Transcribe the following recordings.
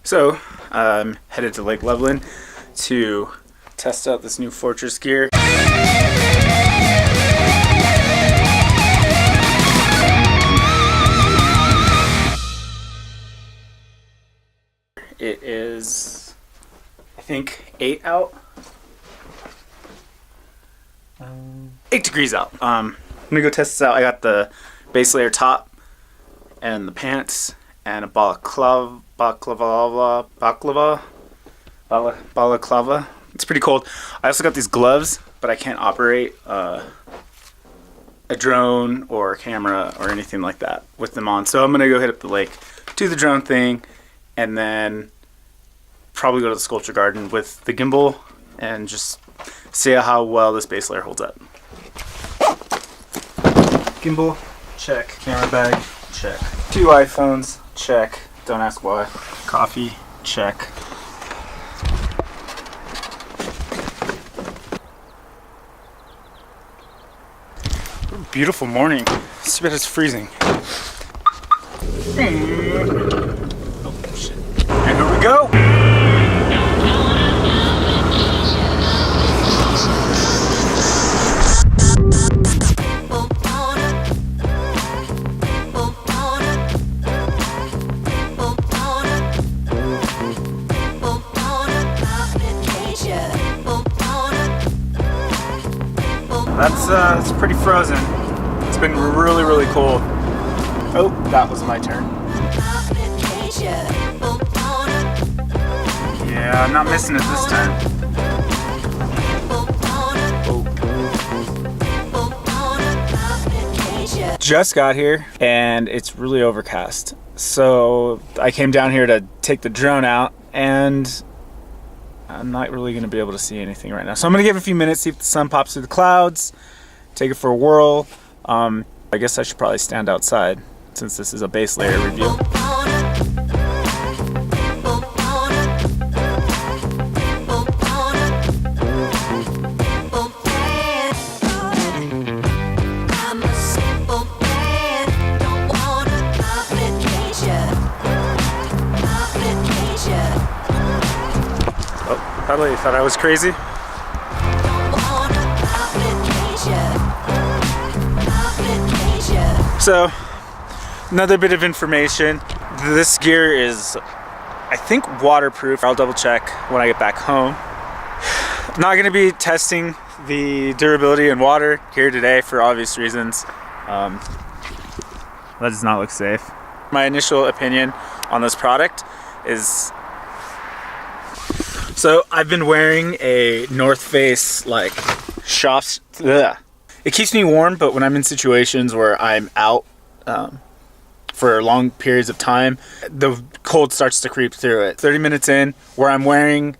So, I'm headed to Lake Loveland to test out this new Fortress gear. It is, I think, 8 out. 8 degrees out. I'm gonna go test this out. I got the base layer top and the pants and a balaclava. It's pretty cold. I also got these gloves, but I can't operate a drone or a camera or anything like that with them on. So I'm gonna go hit up the lake, do the drone thing, and then probably go to the sculpture garden with the gimbal and just see how well this base layer holds up. Gimbal, check. Camera bag, check. 2 iPhones, check. Don't ask why. Coffee, check. Beautiful morning. It's too bad it's freezing. Oh shit. And here we go. It's pretty frozen. It's been really, really cold. Oh, that was my turn. Yeah, I'm not missing it this time. Oh. Just got here and it's really overcast. So I came down here to take the drone out and I'm not really going to be able to see anything right now. So I'm going to give it a few minutes, see if the sun pops through the clouds, take it for a whirl. I guess I should probably stand outside since this is a base layer review. Probably thought I was crazy. So, another bit of information. This gear is, I think, waterproof. I'll double check when I get back home. I'm not going to be testing the durability in water here today for obvious reasons. That does not look safe. My initial opinion on this product is, so I've been wearing a North Face like shop. It keeps me warm, but when I'm in situations where I'm out for long periods of time, the cold starts to creep through it. 30 minutes in, where I'm wearing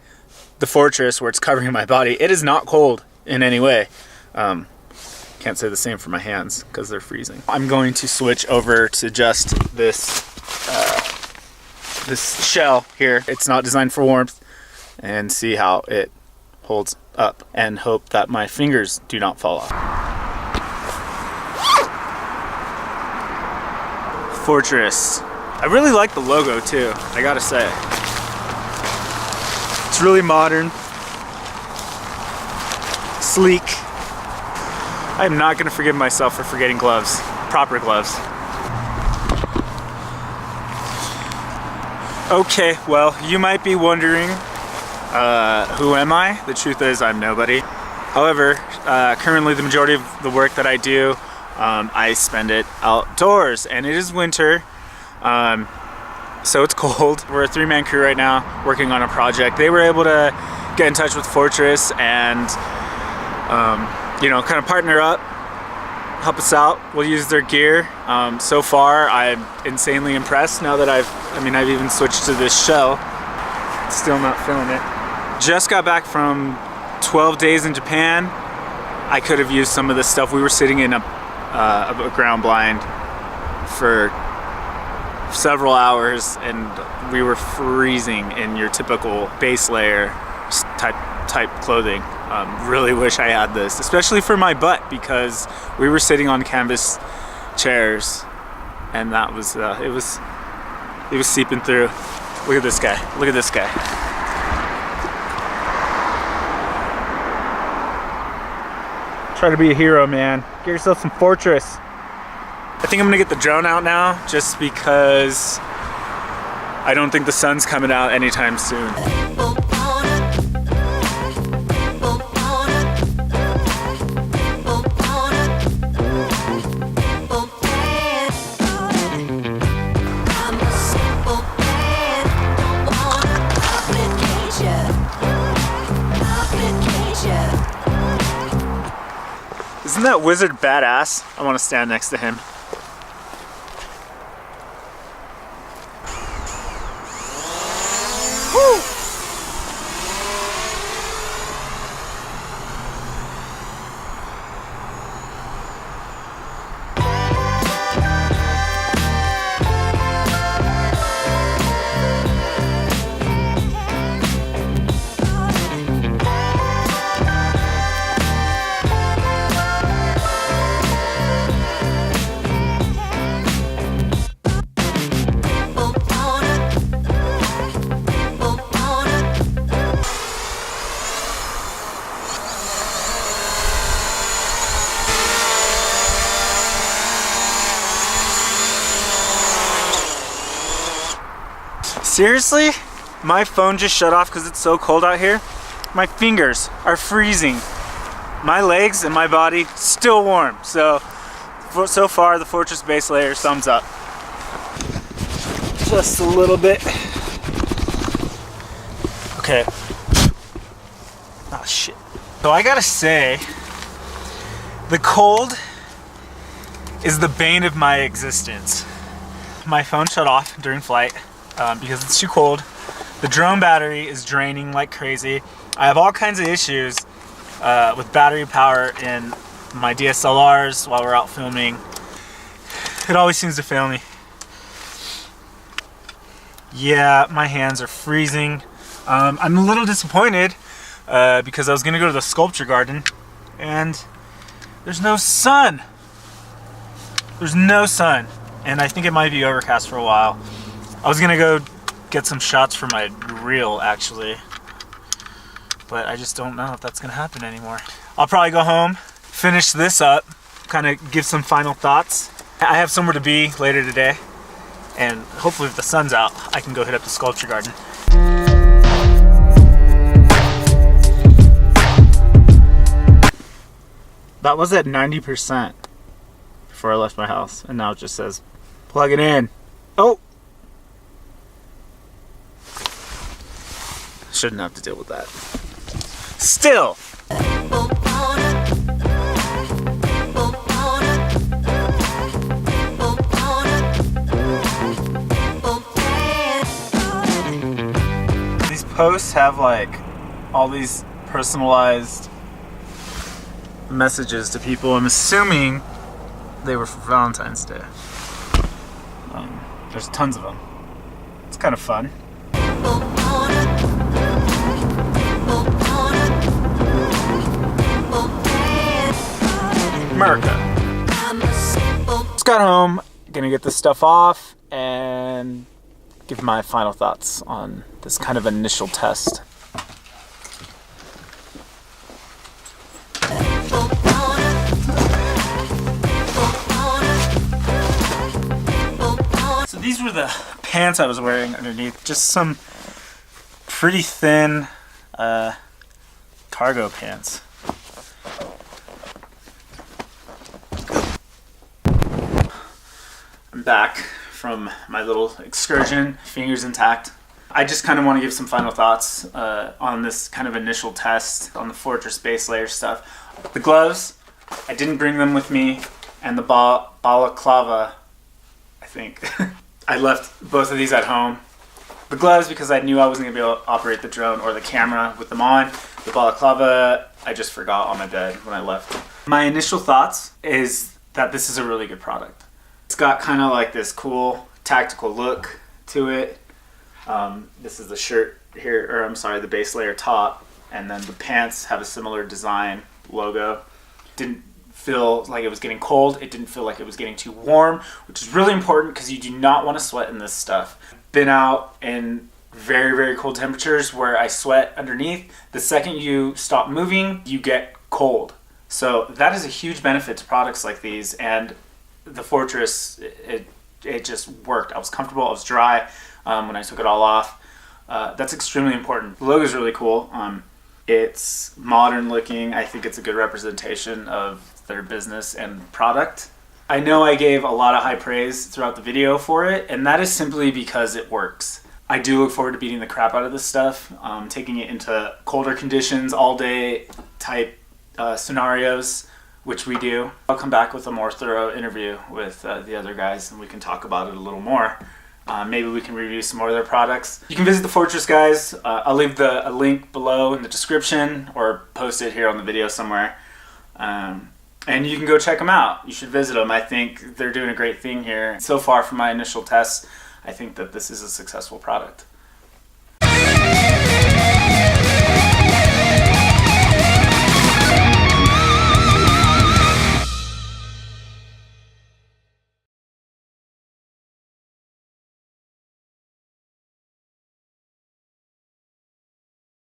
the Fortress, where it's covering my body, it is not cold in any way. Can't say the same for my hands because they're freezing. I'm going to switch over to just this shell here. It's not designed for warmth, and see how it holds up and hope that my fingers do not fall off. Fortress. I really like the logo too, I gotta say. It's really modern, sleek. I'm not gonna forgive myself for forgetting gloves, proper gloves. Okay, well, you might be wondering, who am I? The truth is, I'm nobody. However, currently the majority of the work that I do, I spend it outdoors, and it is winter, so it's cold. We're a 3-man crew right now working on a project. They were able to get in touch with Fortress and, you know, kind of partner up, help us out. We'll use their gear. So far, I'm insanely impressed now that I've even switched to this shell. Still not feeling it. Just got back from 12 days in Japan. I could have used some of this stuff. We were sitting in a ground blind for several hours and we were freezing in your typical base layer type clothing. Really wish I had this, especially for my butt, because we were sitting on canvas chairs and that was it was seeping through. Look at this guy. Look at this guy. Try to be a hero, man. Get yourself some Fortress. I think I'm gonna get the drone out now just because I don't think the sun's coming out anytime soon. Isn't that wizard badass? I want to stand next to him. Woo! Seriously? My phone just shut off because it's so cold out here. My fingers are freezing. My legs and my body still warm. So far the Fortress base layer, thumbs up. Just a little bit. Okay. Oh shit. So I gotta say, the cold is the bane of my existence. My phone shut off during flight. Because it's too cold. The drone battery is draining like crazy. I have all kinds of issues with battery power in my DSLRs while we're out filming. It always seems to fail me. Yeah, my hands are freezing. I'm a little disappointed because I was gonna go to the sculpture garden and there's no sun. There's no sun, and I think it might be overcast for a while. I was gonna go get some shots for my reel actually, but I just don't know if that's gonna happen anymore. I'll probably go home, finish this up, kind of give some final thoughts. I have somewhere to be later today, and hopefully if the sun's out, I can go hit up the sculpture garden. That was at 90% before I left my house, and now it just says, plug it in. Oh! Shouldn't have to deal with that. Still! These posts have like all these personalized messages to people. I'm assuming they were for Valentine's Day. There's tons of them. It's kind of fun. America. Just got home, gonna get this stuff off and give my final thoughts on this kind of initial test. So these were the pants I was wearing underneath, just some pretty thin cargo pants. I'm back from my little excursion, fingers intact. I just kind of want to give some final thoughts on this kind of initial test on the Fortress base layer stuff. The gloves, I didn't bring them with me, and the balaclava, I think. I left both of these at home. The gloves because I knew I wasn't going to be able to operate the drone or the camera with them on. The balaclava, I just forgot on my bed when I left. My initial thoughts is that this is a really good product. It's got kind of like this cool tactical look to it. This is the shirt here, or I'm sorry, the base layer top, and then the pants have a similar design logo. Didn't feel like it was getting cold. It didn't feel like it was getting too warm, which is really important because you do not want to sweat in this stuff. Been out in very, very cold temperatures where I sweat underneath. The second you stop moving, you get cold. So that is a huge benefit to products like these. And the Fortress, it just worked. I was comfortable, I was dry when I took it all off. That's extremely important. The logo is really cool. It's modern looking. I think it's a good representation of their business and product. I know I gave a lot of high praise throughout the video for it, and that is simply because it works. I do look forward to beating the crap out of this stuff, taking it into colder conditions, all day type scenarios, which we do. I'll come back with a more thorough interview with the other guys and we can talk about it a little more. Maybe we can review some more of their products. You can visit the Fortress, guys. I'll leave a link below in the description or post it here on the video somewhere. And you can go check them out. You should visit them. I think they're doing a great thing here. So far from my initial tests, I think that this is a successful product.